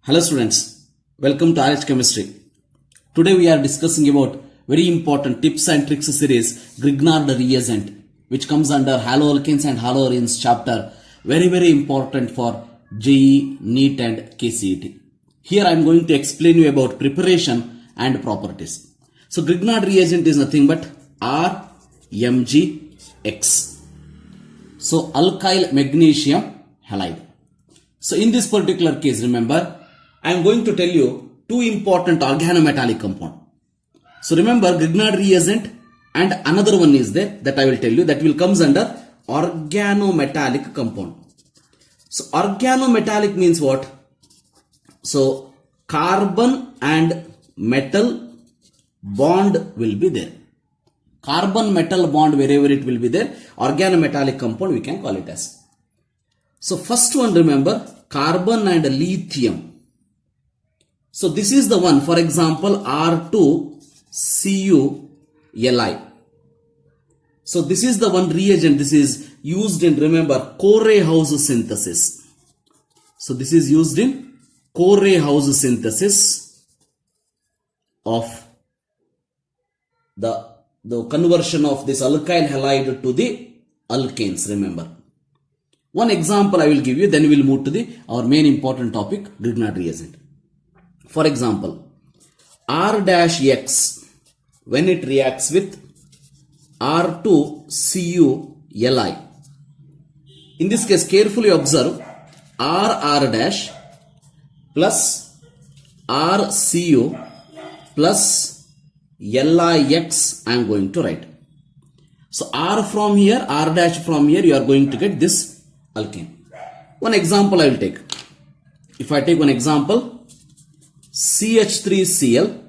Hello students, welcome to RH Chemistry. Today we are discussing about very important tips and tricks series Grignard reagent which comes under haloalkanes and haloarenes chapter. Very important for JEE, NEET and KCET. Here I am going to explain you about preparation and properties. So Grignard reagent is nothing but RMgX. So alkyl magnesium halide. So in this particular case, remember, I am going to tell you two important organometallic compound. So remember Grignard reagent and another one is there that I will tell you that will comes under organometallic compound. So organometallic means what? So carbon and metal bond will be there. Carbon metal bond wherever it will be there, organometallic compound we can call it as. So first one, remember, carbon and lithium. So this is the one, for example, R2CuLi. So this is the one reagent, this is used in, remember, Core-House synthesis. So this is used in Core-House synthesis of the conversion of this alkyl halide to the alkanes, remember. One example I will give you, then we will move to our main important topic, Grignard reagent. For example, R-X, when it reacts with R2CuLi. In this case, carefully observe R plus RCu plus LIX I am going to write. So R from here, R dash from here, you are going to get this alkane. One example I will take. If I take one example, CH3Cl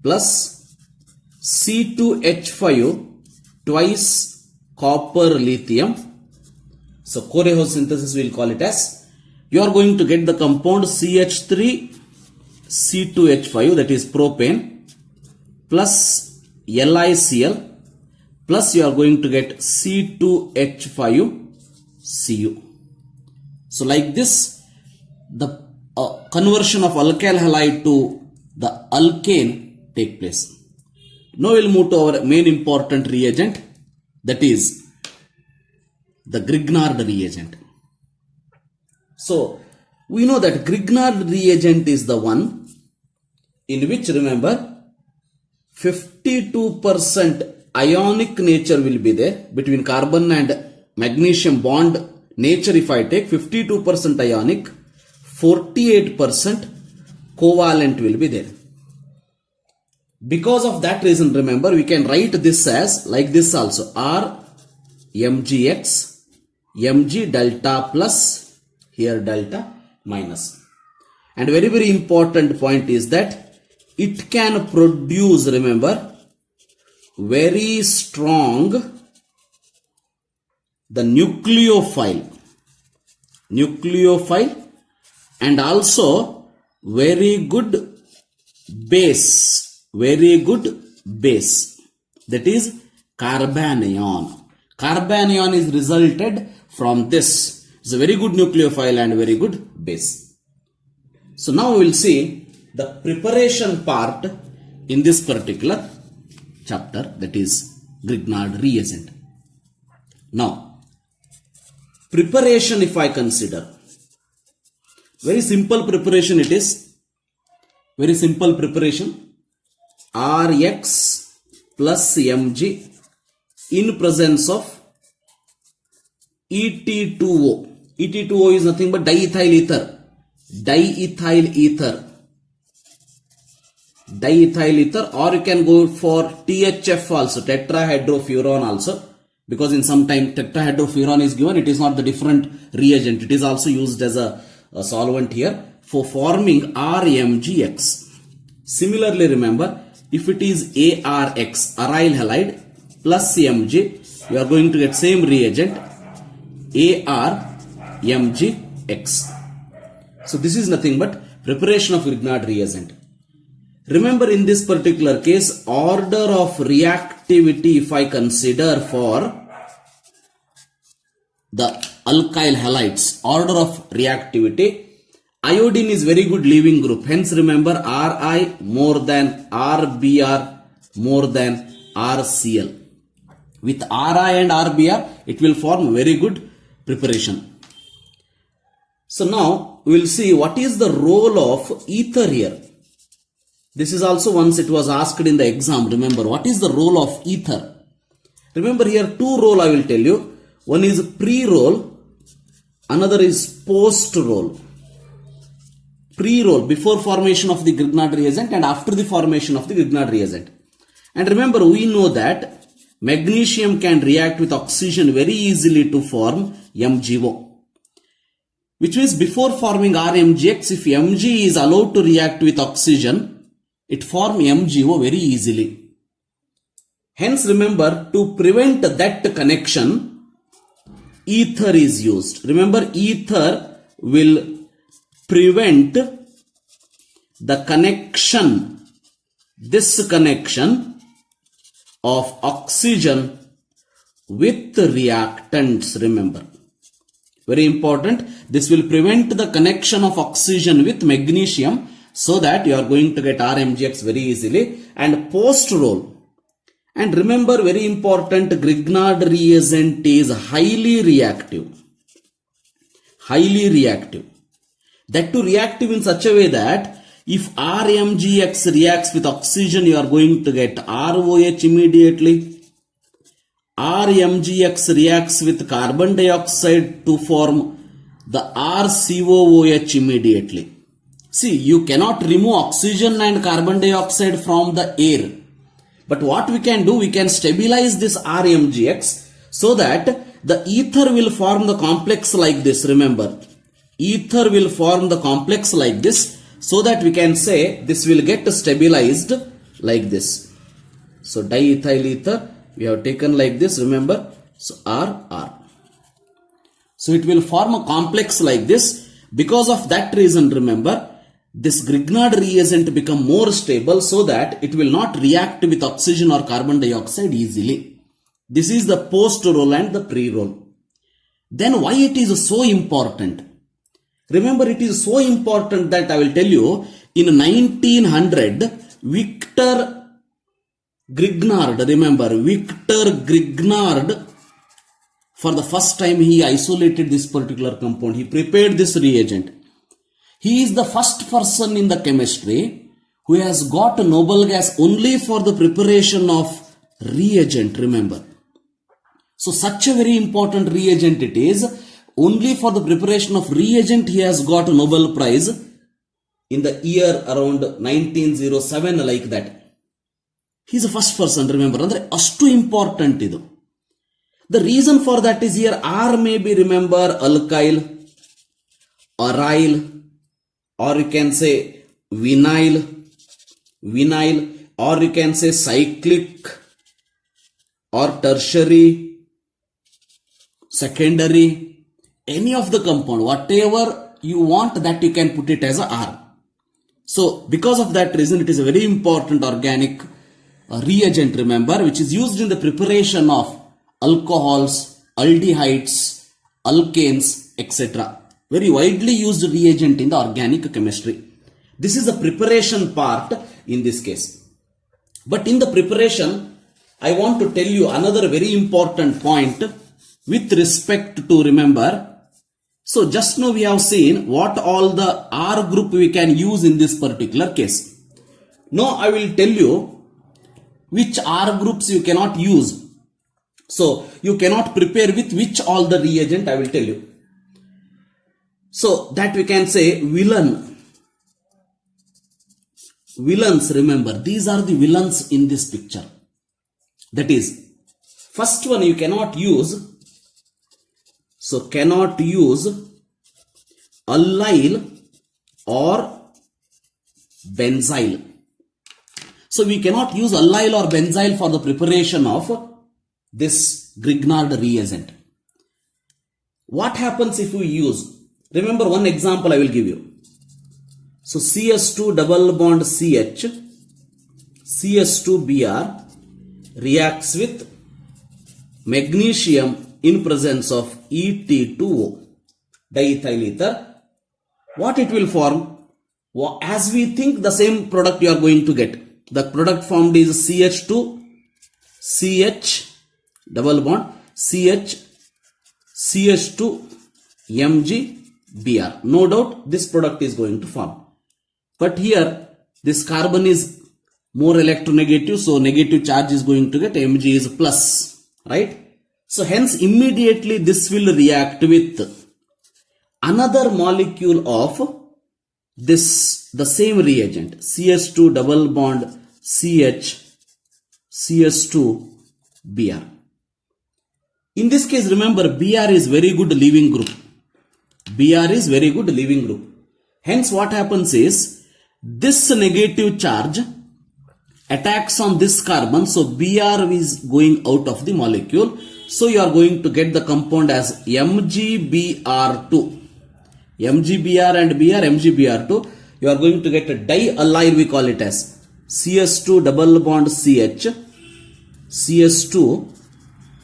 plus C2H5 twice copper lithium. So Core-House synthesis we will call it as. You are going to get the compound CH3C2H5, that is propane, plus LiCl, plus you are going to get C2H5Cu. So like this, the conversion of alkyl halide to the alkane take place. Now we will move to our main important reagent, that is the Grignard reagent. So we know that Grignard reagent is the one in which, remember, 52% ionic nature will be there between carbon and magnesium bond nature. If I take 52% ionic, 48% covalent will be there. Because of that reason, remember, we can write this as like this also, RMgX, Mg delta plus, here delta minus. And very important point is that it can produce, remember, very strong the nucleophile and also very good base, that is carbanion. Carbanion is resulted from this. It's a very good nucleophile and very good base. So now we will see the preparation part in this particular chapter, that is Grignard reagent. Now, preparation if I consider, very simple preparation it is. Very simple preparation. Rx plus Mg in presence of Et2O. Et2O is nothing but diethyl ether. Diethyl ether, or you can go for THF also, tetrahydrofuran also, because in some time tetrahydrofuran is given, it is not the different reagent, it is also used as a solvent here for forming RMgX. Similarly, remember, if it is ARX, aryl halide plus Mg, you are going to get same reagent, ARMgX. So this is nothing but preparation of Grignard reagent. Remember, in this particular case, order of reactivity if I consider for the alkyl halides, order of reactivity, Iodine is very good leaving group. Hence remember Ri more than Rbr more than RCl. With Ri and Rbr, it will form very good preparation. So now we will see what is the role of ether here. This is also once it was asked in the exam. Remember, what is the role of ether? Remember here two roles I will tell you. One is pre-roll, another is post-roll. Pre-roll, before formation of the Grignard reagent and after the formation of the Grignard reagent. And remember, we know that magnesium can react with oxygen very easily to form MgO. Which means before forming RMgX, if Mg is allowed to react with oxygen, it forms MgO very easily. Hence remember, to prevent that connection, ether is used. Remember, ether will prevent the connection, this connection of oxygen with reactants. Remember, very important, this will prevent the connection of oxygen with magnesium so that you are going to get RMgX very easily. And post-roll, and remember, very important, Grignard reagent is highly reactive. Highly reactive. That too reactive in such a way that if RMgX reacts with oxygen, you are going to get ROH immediately. RMgX reacts with carbon dioxide to form the RCOOH immediately. See, you cannot remove oxygen and carbon dioxide from the air. But what we can do, we can stabilize this RMgX so that the ether will form the complex like this. Remember, ether will form the complex like this so that we can say this will get stabilized like this. So diethyl ether we have taken like this. Remember, so RR. So it will form a complex like this. Because of that reason, remember, this Grignard reagent become more stable so that it will not react with oxygen or carbon dioxide easily. This is the post-roll and the pre-roll. Then why it is so important? Remember, it is so important that I will tell you, in 1900, Victor Grignard, remember, Victor Grignard, for the first time he isolated this particular compound. He prepared this reagent. He is the first person in the chemistry who has got a noble gas only for the preparation of reagent, remember. So such a very important reagent it is. Only for the preparation of reagent he has got a Nobel Prize in the year around 1907, like that. He is the first person, remember. Andre ashtu important idu. The reason for that is here R may be, remember, alkyl, aryl, or you can say vinyl, or you can say cyclic, or tertiary, secondary, any of the compound, whatever you want, that you can put it as a R. So because of that reason, it is a very important organic reagent, remember, which is used in the preparation of alcohols, aldehydes, alkanes, etc. Very widely used reagent in the organic chemistry. This is the preparation part in this case. But in the preparation, I want to tell you another very important point with respect to, remember. So just now we have seen what all the R group we can use in this particular case. Now I will tell you which R groups you cannot use. So you cannot prepare with which all the reagent, I will tell you. So that we can say villain. Villains, remember, these are the villains in this picture. That is, first one you cannot use. So cannot use allyl or benzyl. So we cannot use allyl or benzyl for the preparation of this Grignard reagent. What happens if we use? Remember one example I will give you. So CS2 double bond CH, CS2Br reacts with magnesium in presence of Et2O, diethyl ether. what it will form? As we think, the same product you are going to get. The product formed is CH2, CH, double bond, CH, CH2, Mg, Br. No doubt this product is going to form. But here this carbon is more electronegative, so negative charge is going to get, Mg is plus, right? So hence immediately this will react with another molecule of this, the same reagent, CH2 double bond CH, CH2 Br. In this case, remember, Br is very good leaving group. Br is very good leaving group. Hence what happens is, this negative charge attacks on this carbon, so Br is going out of the molecule. So you are going to get the compound as MgBr2. MgBr and Br, MgBr2. You are going to get a diallyl, we call it as CS2 double bond CH, CS2,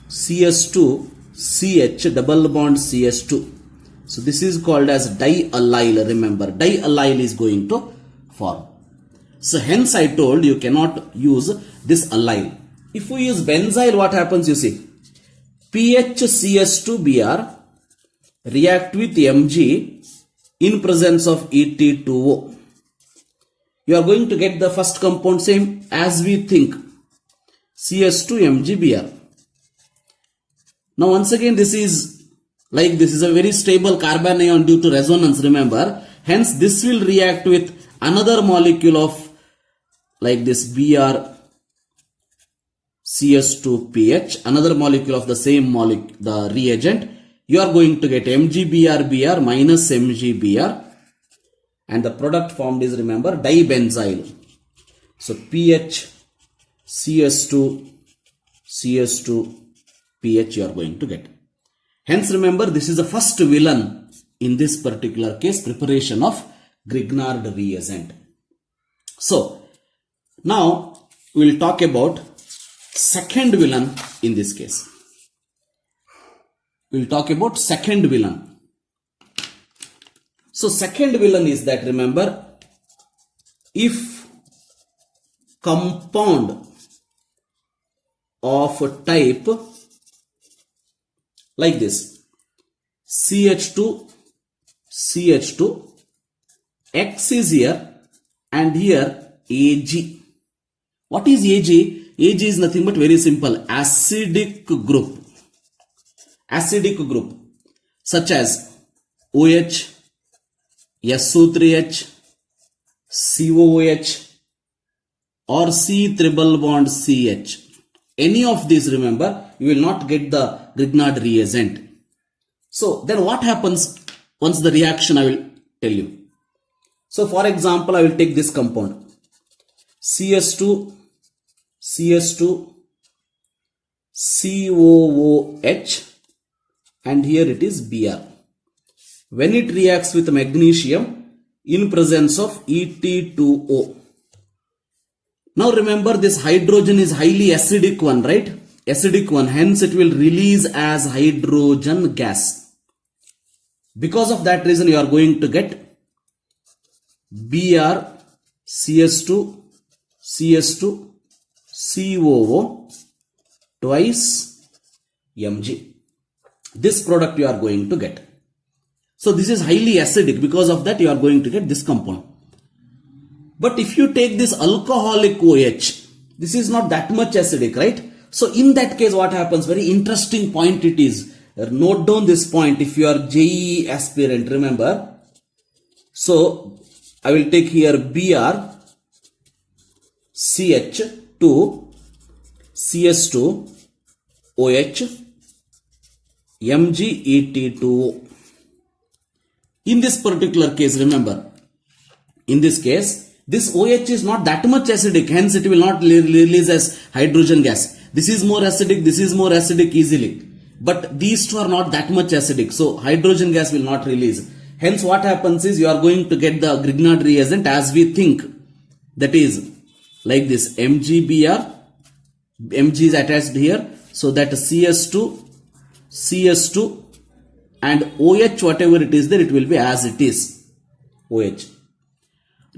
CS2, CH double bond CS2. So this is called as diallyl. Remember, diallyl is going to form. So hence I told you cannot use this allyl. If we use benzyl, what happens? You see, PHCS2Br react with Mg in presence of Et2O. You are going to get the first compound same as we think, CS2MgBr. Now once again, this is like, this is a very stable carbon ion due to resonance, remember. Hence this will react with another molecule of like this Br CS2PH, another molecule of the same molecule, the reagent. You are going to get MgBr minus MgBr, and the product formed is, remember, dibenzyl. So PH CS2 CS2 PH you are going to get. Hence remember, this is the first villain in this particular case, preparation of Grignard reagent. So now we will talk about second villain in this case. We will talk about second villain. So second villain is that, remember, if compound of type like this, CH2, CH2, X is here and here Ag. What is Ag? Ag is nothing but very simple, acidic group. Acidic group such as OH, SO3H, COOH or C triple bond CH. Any of these, remember, you will not get the Grignard reagent. So then what happens once the reaction, I will tell you. So for example, I will take this compound CS2, CS2, COOH, and here it is Br. When it reacts with magnesium in presence of Et2O. Now remember, this hydrogen is highly acidic one, right? Acidic one, hence it will release as hydrogen gas. Because of that reason, you are going to get Br, CS2, CS2, COO twice Mg. This product you are going to get. So this is highly acidic. Because of that, you are going to get this compound. But if you take this alcoholic OH, this is not that much acidic, right? So in that case, what happens? Very interesting point it is. Note down this point if you are JEE aspirant, remember. So I will take here Br, CH2, CS2, OH, MgET2O. In this particular case, remember, in this case, this OH is not that much acidic, hence it will not release as hydrogen gas. This is more acidic, this is more acidic easily. But these two are not that much acidic, so hydrogen gas will not release. Hence what happens is, you are going to get the Grignard reagent as we think. That is like this, MgBr, Mg is attached here, so that CS2, CS2 and OH, whatever it is there, it will be as it is. OH.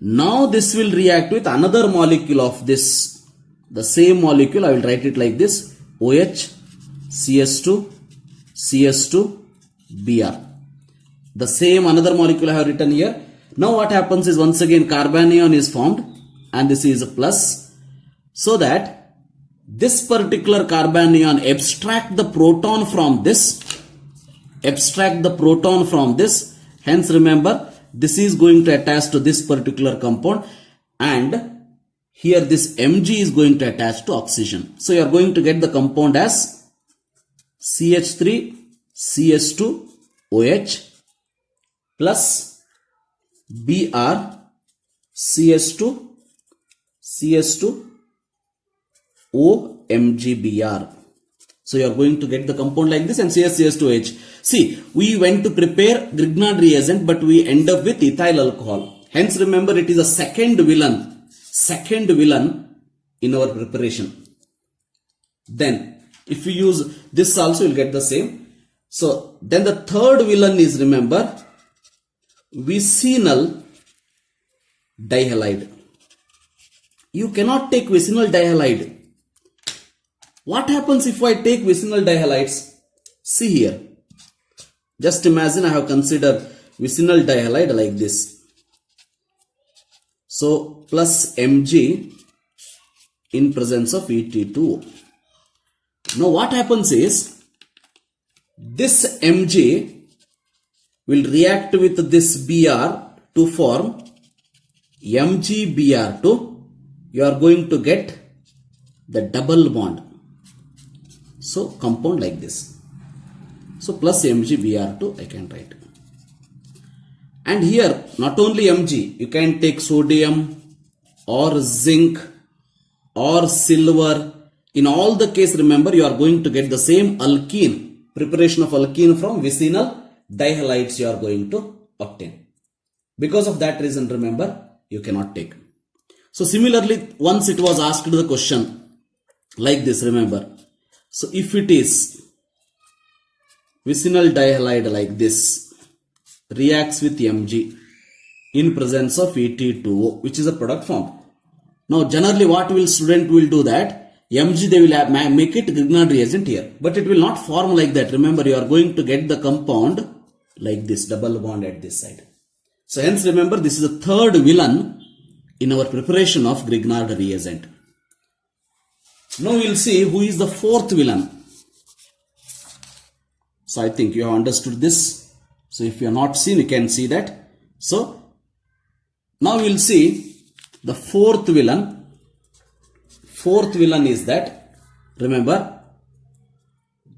Now this will react with another molecule of this. The same molecule, I will write it like this: OH, CS2, CS2, Br. The same another molecule I have written here. Now what happens is, once again carbanion is formed, and this is a plus, so that this particular carbanion abstract the proton from this, hence remember this is going to attach to this particular compound, and here this Mg is going to attach to oxygen. So you are going to get the compound as CH3 CS2 OH plus Br CS2 OMgBr. So you are going to get the compound like this, and CS2H. See, we went to prepare Grignard reagent, but we end up with ethyl alcohol. Hence remember, it is a second villain in our preparation. Then if we use this also, you will get the same. So then the third villain is, remember, vicinal dihalide. You cannot take vicinal dihalide. What happens if I take vicinal dihalides? See here. Just imagine I have considered vicinal dihalide like this. So plus Mg in presence of Et2O. Now what happens is, this Mg will react with this Br to form MgBr2. You are going to get the double bond. So compound like this. So plus MgBr2 I can write. And here not only Mg, you can take sodium or zinc or silver. In all the case, remember, you are going to get the same alkene. Preparation of alkene from vicinal dihalides you are going to obtain. Because of that reason, remember, you cannot take. So similarly, once it was asked the question like this, remember. So if it is vicinal dihalide like this, reacts with Mg in presence of Et2O, which is a product form. Now generally what will student will do that, Mg they will make it Grignard reagent here, but it will not form like that. Remember, you are going to get the compound like this, double bond at this side. So hence remember, this is the third villain in our preparation of Grignard reagent. Now we will see who is the fourth villain. So I think you have understood this. So if you have not seen, you can see that. So now we will see the fourth villain. Fourth villain is that, remember,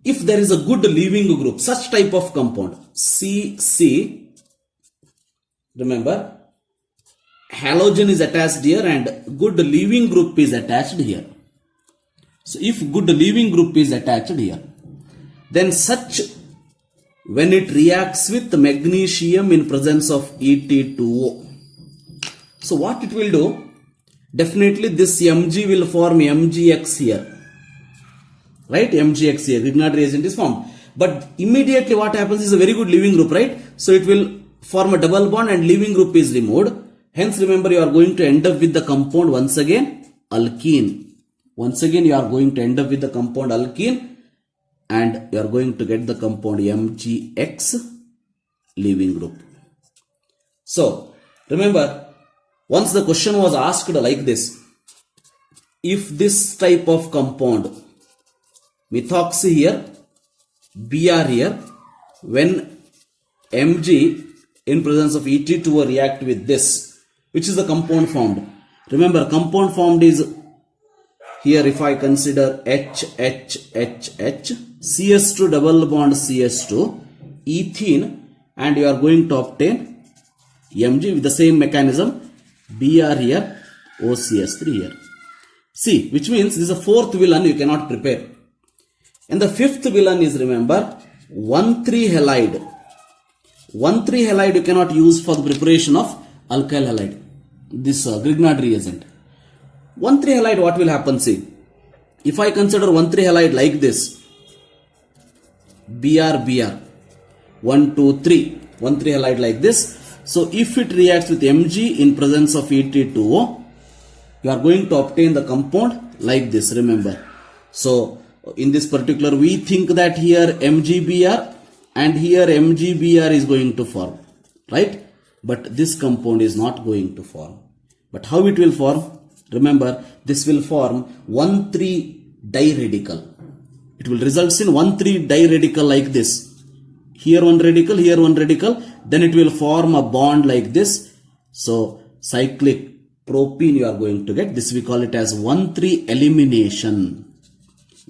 if there is a good leaving group, such type of compound, CC, remember, halogen is attached here and good leaving group is attached here. So if good leaving group is attached here, then such, when it reacts with magnesium in presence of Et2O, so what it will do, definitely this Mg will form MgX here, right? MgX here, Grignard reagent is formed, but immediately what happens is a very good leaving group, right? So it will form a double bond and leaving group is removed. Hence remember, you are going to end up with the compound once again alkene. Once again you are going to end up with the compound alkene, and you are going to get the compound MgX leaving group. So remember, once the question was asked like this, if this type of compound, methoxy here, Br here, when Mg in presence of Et2O react with this, which is the compound formed. Remember, compound formed is here, if I consider HHHH, CS2 double bond CS2, ethene, and you are going to obtain Mg with the same mechanism, Br here, OCS3 here. See, which means this is a fourth villain you cannot prepare. And the fifth villain is, remember, 1,3 halide. 1,3 halide you cannot use for the preparation of alkyl halide, this Grignard reagent. 1,3 halide, what will happen? See, if I consider 1,3 halide like this, Br, 1, 2, 3, 1,3 halide like this, So if it reacts with Mg in presence of Et2O, you are going to obtain the compound like this, remember. So in this particular, we think that here MgBr and here MgBr is going to form, right? But this compound is not going to form. But how it will form? Remember, this will form 1,3 diradical. It will result in 1,3 diradical like this. Here one radical, here one radical, then it will form a bond like this. So cyclic propene you are going to get. This we call it as 1,3 elimination.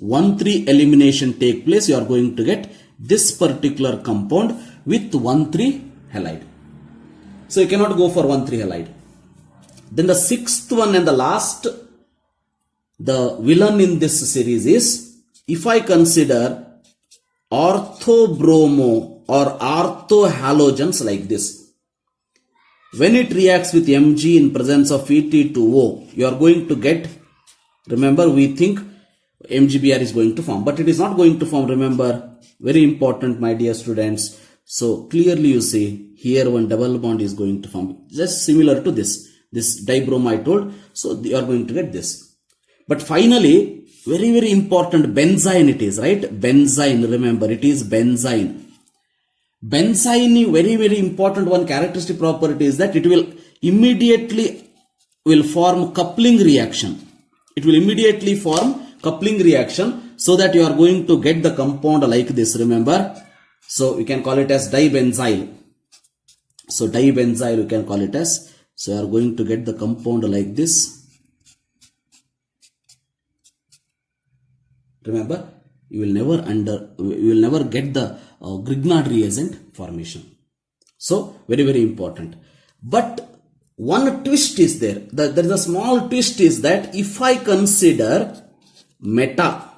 1,3 elimination take place. You are going to get this particular compound with 1,3 halide. So you cannot go for 1,3 halide. Then the sixth one and the last, the villain in this series is, if I consider orthobromo or orthohalogens like this, when it reacts with Mg in presence of Et2O, you are going to get, remember, we think MgBr is going to form, but it is not going to form, remember, very important, my dear students. So clearly you see here one double bond is going to form, just similar to this dibromo I told. So you are going to get this. But finally, very important, benzene it is, right? Benzene, remember, it is benzene. Benzene, very important one characteristic property is that it will immediately form coupling reaction. It will immediately form coupling reaction, so that you are going to get the compound like this, remember. So we can call it as dibenzyl. So dibenzyl you can call it as. So you are going to get the compound like this. Remember, you will never get the Grignard reagent formation. So very important. But one twist is there. There is a small twist is that if I consider meta,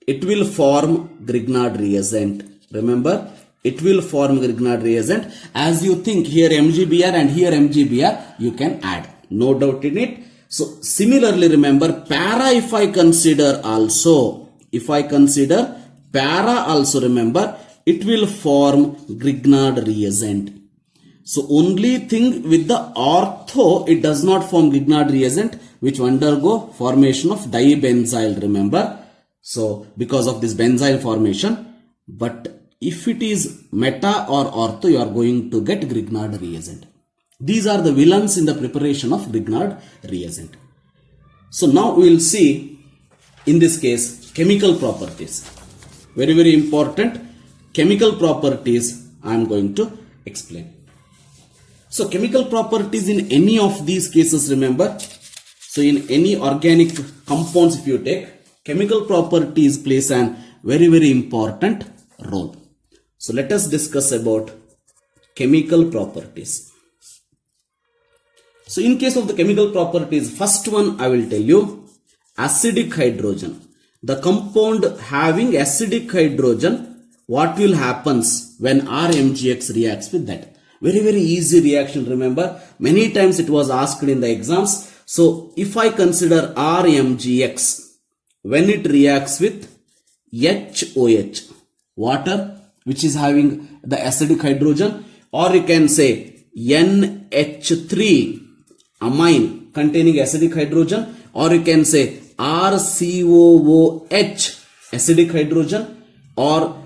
it will form Grignard reagent. Remember, it will form Grignard reagent. As you think here MgBr and here MgBr, you can add. No doubt in it. So similarly, remember, para if I consider para also, remember, it will form Grignard reagent. So only thing with the ortho, it does not form Grignard reagent, which undergo formation of dibenzyl, remember. So because of this benzyl formation, but if it is meta or ortho, you are going to get Grignard reagent. These are the villains in the preparation of Grignard reagent. So now we will see, in this case, chemical properties. Very important chemical properties I am going to explain. So chemical properties in any of these cases, remember, so in any organic compounds if you take, chemical properties plays an very important role. So let us discuss about chemical properties. So in case of the chemical properties, first one I will tell you, acidic hydrogen. The compound having acidic hydrogen, what will happens when RMgX reacts with that? Very easy reaction, remember. Many times it was asked in the exams. So if I consider RMgX, when it reacts with HOH, water, which is having the acidic hydrogen, or you can say NH3, amine containing acidic hydrogen, or you can say RCOOH, acidic hydrogen, or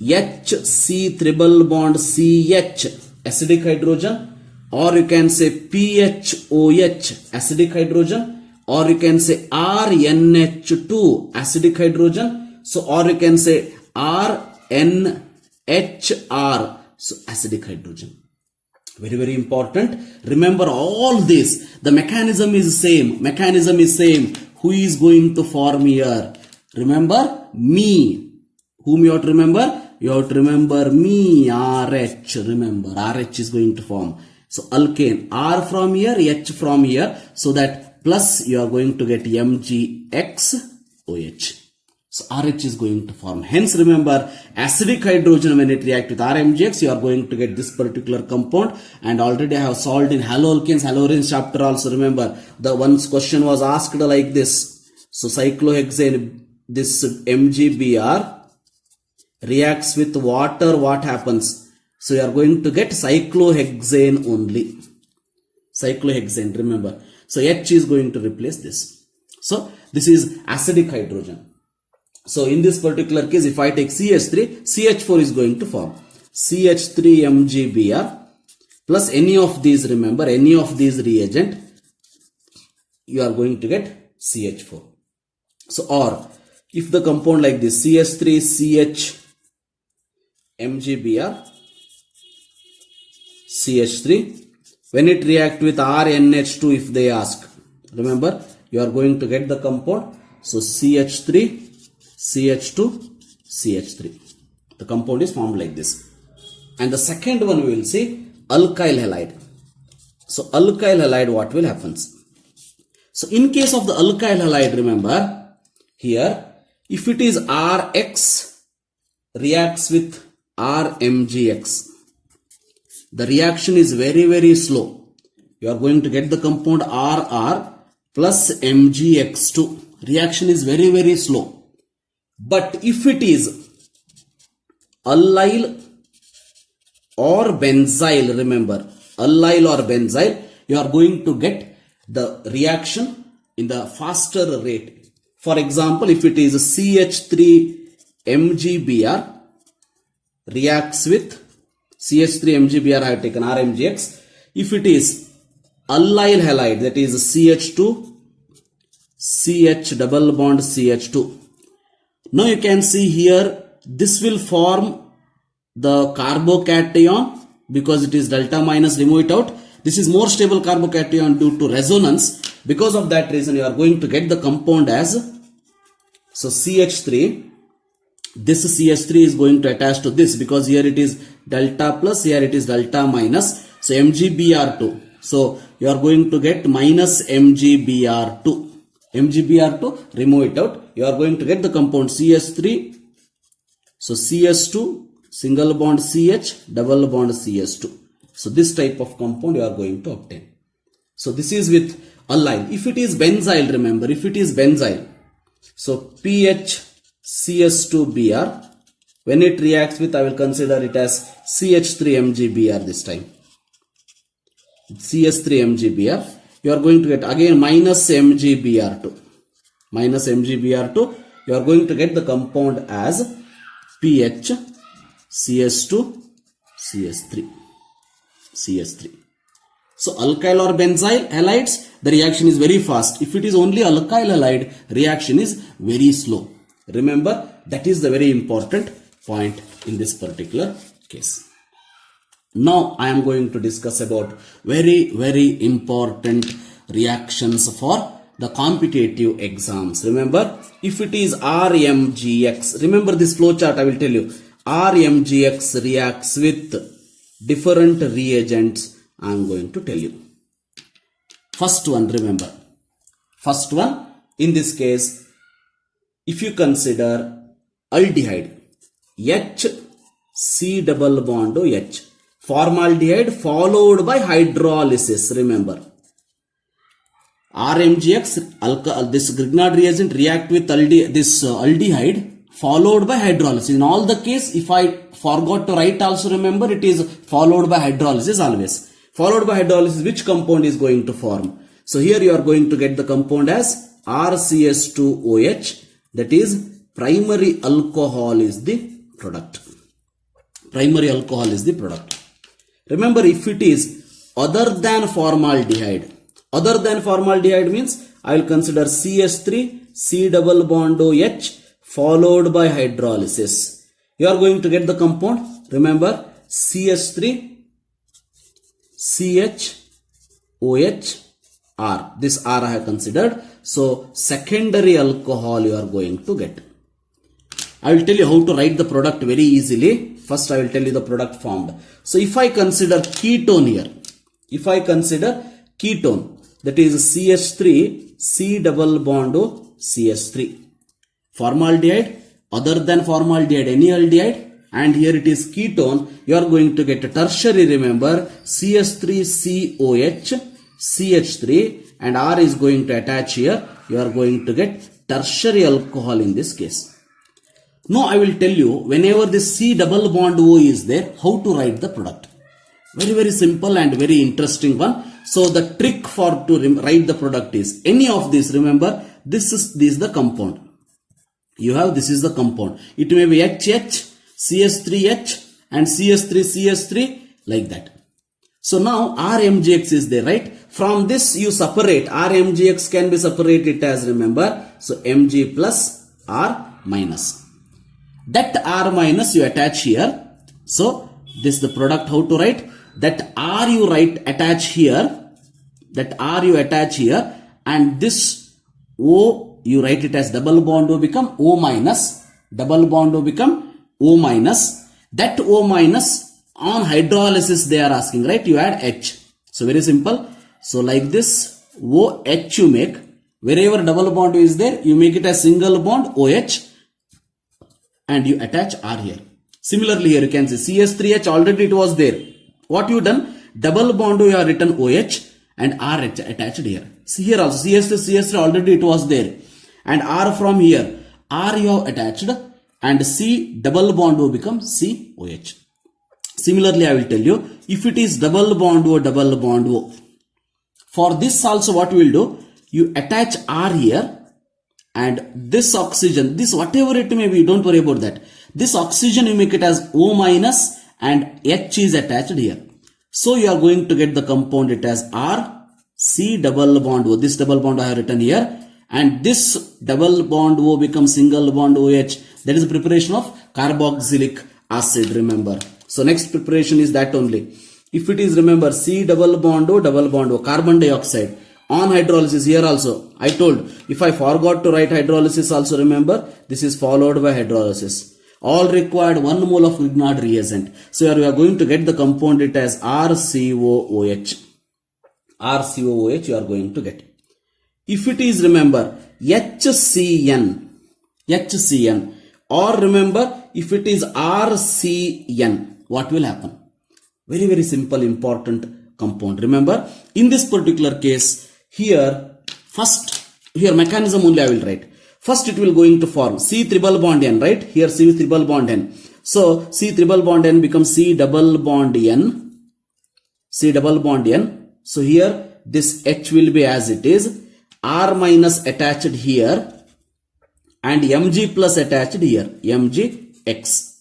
HC triple bond CH, acidic hydrogen, or you can say PHOH, acidic hydrogen, or you can say RNH2, acidic hydrogen, so or you can say RNHR, so acidic hydrogen. Very important. Remember all this. The mechanism is same. Who is going to form here? Remember me. Whom you have to remember? You have to remember me, RH. Remember, RH is going to form. So alkane, R from here, H from here. So that plus you are going to get MgXOH. So RH is going to form. Hence remember, acidic hydrogen, when it reacts with RMgX, you are going to get this particular compound. And already I have solved in haloalkanes, haloarenes chapter also. Remember, the once question was asked like this. So cyclohexane, this MgBr reacts with water, what happens? So you are going to get cyclohexane only. Cyclohexane, remember. So H is going to replace this. So this is acidic hydrogen. So in this particular case, if I take CH3, CH4 is going to form CH3MgBr plus any of these, remember, any of these reagent, you are going to get CH4. So, or if the compound like this, CH3CHMgBr, CH3, when it react with RNH2, if they ask, remember, you are going to get the compound. So CH3, CH2, CH3. The compound is formed like this. And the second one we will see alkyl halide. So alkyl halide, what will happen? So in case of the alkyl halide, remember here, if it is Rx reacts with RMgX, the reaction is very, very slow. You are going to get the compound RR plus MgX2. Reaction is very, very slow. But if it is allyl or benzyl, remember, allyl or benzyl, you are going to get the reaction in the faster rate. For example, if it is CH3MgBr reacts with CH3MgBr, I have taken RMgX. If it is allyl halide, that is CH2, CH double bond CH2. Now you can see here, this will form the carbocation because it is delta minus, remove it out. This is more stable carbocation due to resonance. Because of that reason, you are going to get the compound as, so CH3, this CH3 is going to attach to this because here it is delta plus, here it is delta minus. So MgBr2. So you are going to get minus MgBr2. MgBr2, remove it out. You are going to get the compound CH3. So CS2, single bond CH, double bond CS2. So this type of compound you are going to obtain. So this is with allyl. If it is benzyl, remember, if it is benzyl, so PHCS2Br, when it reacts with, I will consider it as CH3MgBr this time. CS3MgBr, you are going to get again minus MgBr2. Minus MgBr2, you are going to get the compound as PHCS2 CS3. So alkyl or benzyl halides, the reaction is very fast. If it is only alkyl halide, reaction is very slow. Remember, that is the very important point in this particular case. Now I am going to discuss about very, very important reactions for the competitive exams. Remember, if it is RMgX, remember this flow chart, I will tell you. RMgX reacts with different reagents. I am going to tell you. First one, remember. First one, in this case, if you consider aldehyde, H, C double bond O H, formaldehyde followed by hydrolysis, remember. RMgX, this Grignard reagent react with aldehyde followed by hydrolysis. In all the case, if I forgot to write also, remember, it is followed by hydrolysis always. Followed by hydrolysis, which compound is going to form? So here you are going to get the compound as RCS2OH, that is primary alcohol is the product. Primary alcohol is the product. Remember, if it is other than formaldehyde means I will consider CH3, C double bond OH followed by hydrolysis. You are going to get the compound, remember, CH3, CHOH R. This R I have considered. So secondary alcohol you are going to get. I will tell you how to write the product very easily. First I will tell you the product formed. So if I consider ketone here, if I consider ketone, that is CH3, C double bond O CH3. Formaldehyde, other than formaldehyde, any aldehyde, and here it is ketone, you are going to get a tertiary, remember, CH3COH, CH3, and R is going to attach here, you are going to get tertiary alcohol in this case. Now I will tell you, whenever this C double bond O is there, how to write the product. Very simple and very interesting one. So the trick for to write the product is any of this. Remember, this is the compound. You have, this is the compound. It may be HH, CS3H and CS3, like that. So now RMGX is there, right? From this you separate. RMGX can be separated as, remember, so Mg plus R minus. That R minus you attach here. So this is the product, how to write. That R you attach here. That R you attach here. And this O you write it as double bond O become O minus. Double bond O become O minus. That O minus on hydrolysis they are asking, right? You add H. So very simple. So like this OH you make. Wherever double bond is there, you make it as single bond OH. And you attach R here. Similarly here you can see CS3H already it was there. What you done? Double bond you have written OH and R attached here. See here also CS3 already it was there. And R from here. R you have attached and C double bond O become COH. Similarly I will tell you, if it is double bond O. For this also what we will do? You attach R here. And this oxygen, this whatever it may be, don't worry about that. This oxygen you make it as O minus and H is attached here. So you are going to get the compound it as R, C double bond O. This double bond I have written here. And this double bond O becomes single bond OH. That is the preparation of carboxylic acid, remember. So next preparation is that only. If it is, remember, C double bond O, carbon dioxide. On hydrolysis here also, I told, if I forgot to write hydrolysis also, remember, this is followed by hydrolysis. All required 1 mole of Grignard reagent. So here we are going to get the compound it as RCOOH. RCOOH you are going to get. If it is, remember, HCN, or remember, if it is RCN, what will happen? Very simple, important compound. Remember, in this particular case, here mechanism only I will write. First it will going to form C triple bond N, right? Here C triple bond N. So C triple bond N becomes C double bond N. C double bond N. So here this H will be as it is. R minus attached here. And Mg plus attached here. MgX.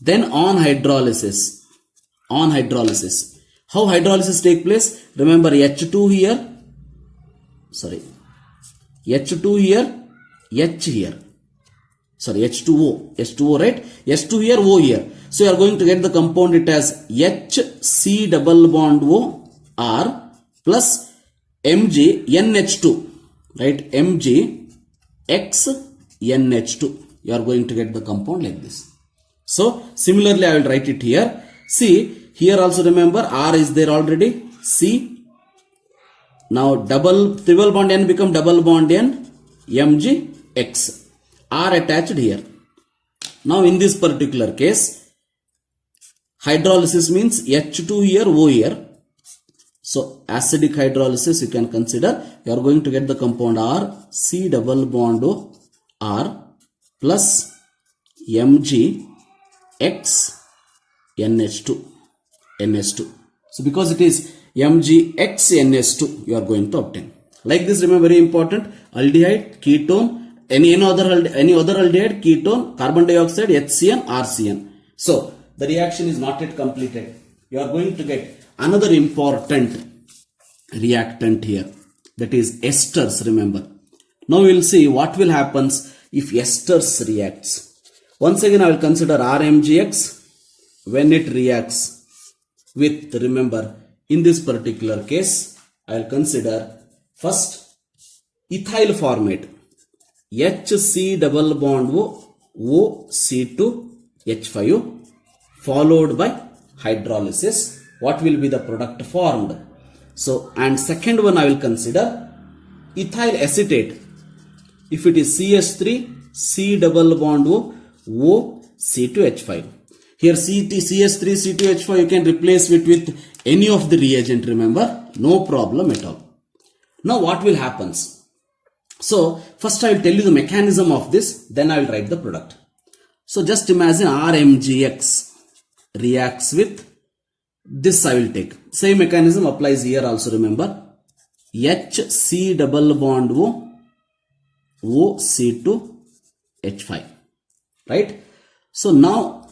Then on hydrolysis. How hydrolysis take place? Remember H2 here. H2 here, H here. H2O, right? H2 here, O here. So you are going to get the compound it as HC double bond O R plus Mg NH2, right? Mg X NH2. You are going to get the compound like this. So similarly I will write it here. See, here also remember R is there already. C. Now triple bond N become double bond N, MgX. R attached here. Now in this particular case, hydrolysis means H2 here, O here. So acidic hydrolysis you can consider. You are going to get the compound R, C double bond O, R plus MgX NH2. So because it is MgXNH2 you are going to obtain. Like this, remember, very important. Aldehyde, ketone, any other aldehyde, ketone, carbon dioxide, HCN, RCN. So the reaction is not yet completed. You are going to get another important reactant here. That is esters, remember. Now we will see what will happen if esters reacts. Once again I will consider RMGX when it reacts with, remember, in this particular case, I will consider first ethyl formate HC double bond O, OC2H5 followed by hydrolysis. What will be the product formed? So, and second one I will consider ethyl acetate. If it is CS3, C double bond O, OC2H5. Here CS3, C2H5 you can replace it with any of the reagent, remember, no problem at all. Now what will happen? So first I will tell you the mechanism of this, then I will write the product. So just imagine RMGX reacts with this. I will take same mechanism applies here also. Remember, HC double bond O, OC2 H5, right? So now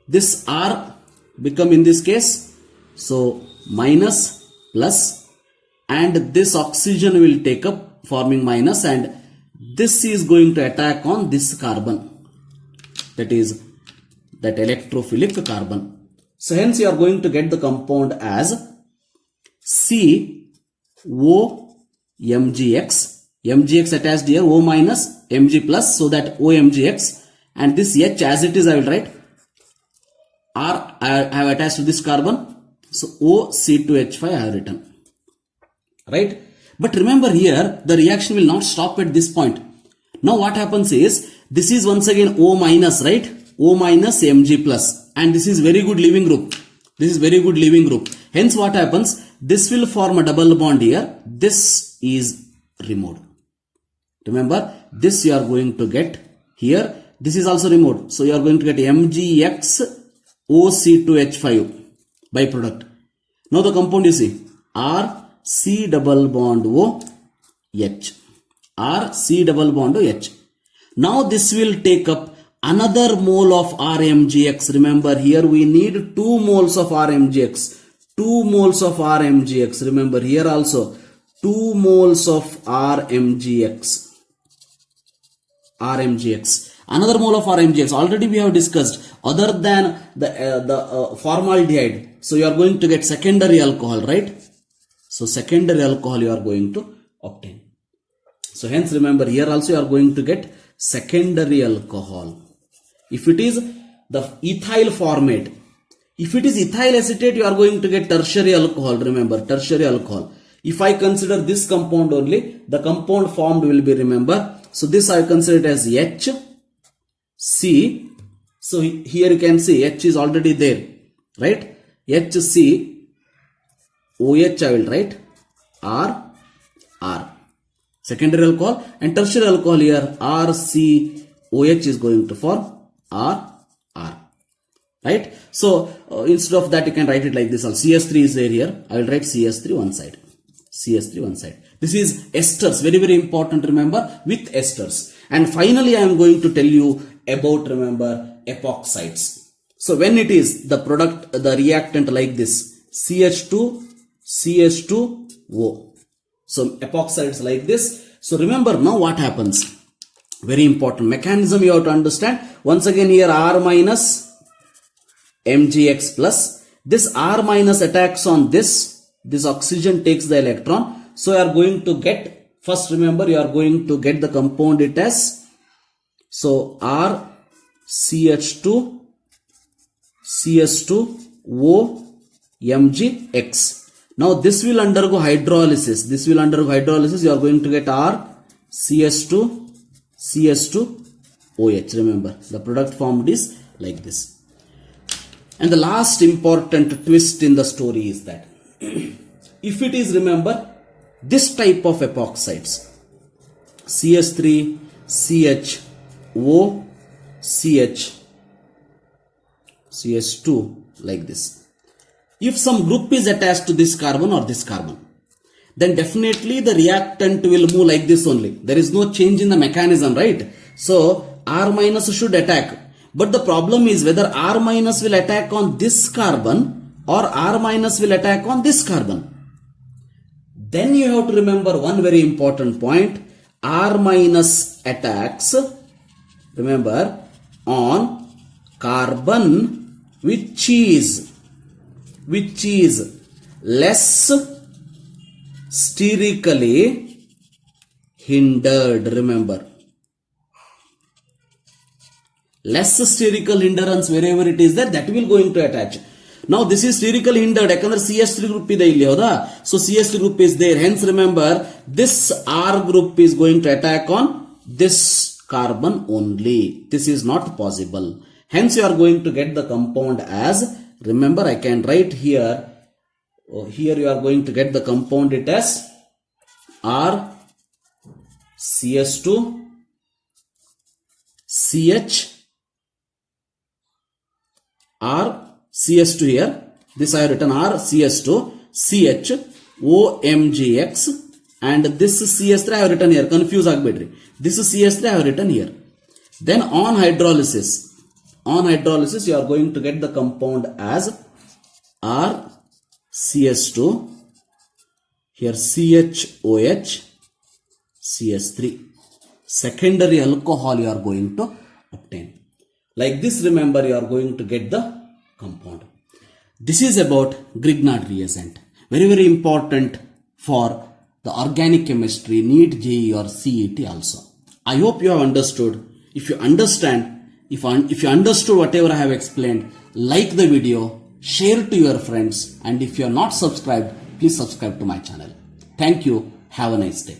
this R become in this case, so minus plus, and this oxygen will take up forming minus, and this is going to attack on this carbon, that is that electrophilic carbon. So hence you are going to get the compound as COMgX, MgX attached here, O minus, Mg plus, so that OMgX, and this H as it is I will write, R I have attached to this carbon, so OC2H5 I have written, right? But remember here the reaction will not stop at this point. Now what happens is, this is once again O minus, right? O minus Mg plus, and this is very good leaving group. This is very good leaving group. Hence what happens, this will form a double bond here. This is removed. Remember, this you are going to get here. This is also removed. So you are going to get MgX OC2H5 byproduct. Now the compound you see, R C double bond O H. R C double bond O H. Now this will take up another mole of RMGX. Remember, here we need 2 moles of RMGX. 2 moles of RMGX. Remember, here also 2 moles of RMGX. RMGX. Another mole of RMGX. Already we have discussed. Other than the formaldehyde, so you are going to get secondary alcohol, right? So secondary alcohol you are going to obtain. So hence remember, here also you are going to get secondary alcohol. If it is the ethyl formate, if it is ethyl acetate, you are going to get tertiary alcohol. Remember, tertiary alcohol. If I consider this compound only, the compound formed will be, remember, so this I consider it as HC. So here you can see H is already there, right? HC OH I will write, R. Secondary alcohol, and tertiary alcohol here RCOH is going to form R. Right? So instead of that you can write it like this. CS3 is there here. I will write CS3 one side. CS3 one side. This is esters. Very, very important. Remember, with esters. And finally I am going to tell you about, remember, epoxides. So when it is the product, the reactant like this, CH2O. So epoxides like this. So remember now what happens. Very important mechanism you have to understand. Once again here R minus MgX plus. This R minus attacks on this. This oxygen takes the electron. So you are going to get, first remember you are going to get the compound it as, so R CH2 CS2O MgX. Now this will undergo hydrolysis. This will undergo hydrolysis. You are going to get R CS2OH. Remember, the product formed is like this. And the last important twist in the story is that if it is, remember, this type of epoxides, CS3, CHO, CH, CS2 like this. If some group is attached to this carbon or this carbon, then definitely the reactant will move like this only. There is no change in the mechanism, right? So R minus should attack. But the problem is whether R minus will attack on this carbon or R minus will attack on this carbon. Then you have to remember one very important point. R minus attacks, remember, on carbon which is less sterically hindered. Remember, less sterical hindrance wherever it is there, that will going to attach. Now this is sterically hindered ಯಾಕಂದ್ರೆ CH3 group ಇದೆ ಇಲ್ಲಿ ಹೌದಾ. So CH3 group is there. Hence remember, this R group is going to attack on this carbon only. This is not possible. Hence you are going to get the compound as, remember, I can write here. Here you are going to get the compound it as R CS2 CH RCS2 here. This I have written RCS2 CH OMGX, and this CS3 I have written here. Confuse agbeಡ್ರಿ. This CS3 I have written here. Then on hydrolysis you are going to get the compound as RCS2 here CHOH CS3. Secondary alcohol you are going to obtain. Like this, remember, you are going to get the compound. This is about Grignard reagent. Very, very important for the organic chemistry, NEET, JEE or CET also. I hope you have understood. If you understand, if you understood whatever I have explained, like the video, share it to your friends, and if you are not subscribed, please subscribe to my channel. Thank you. Have a nice day.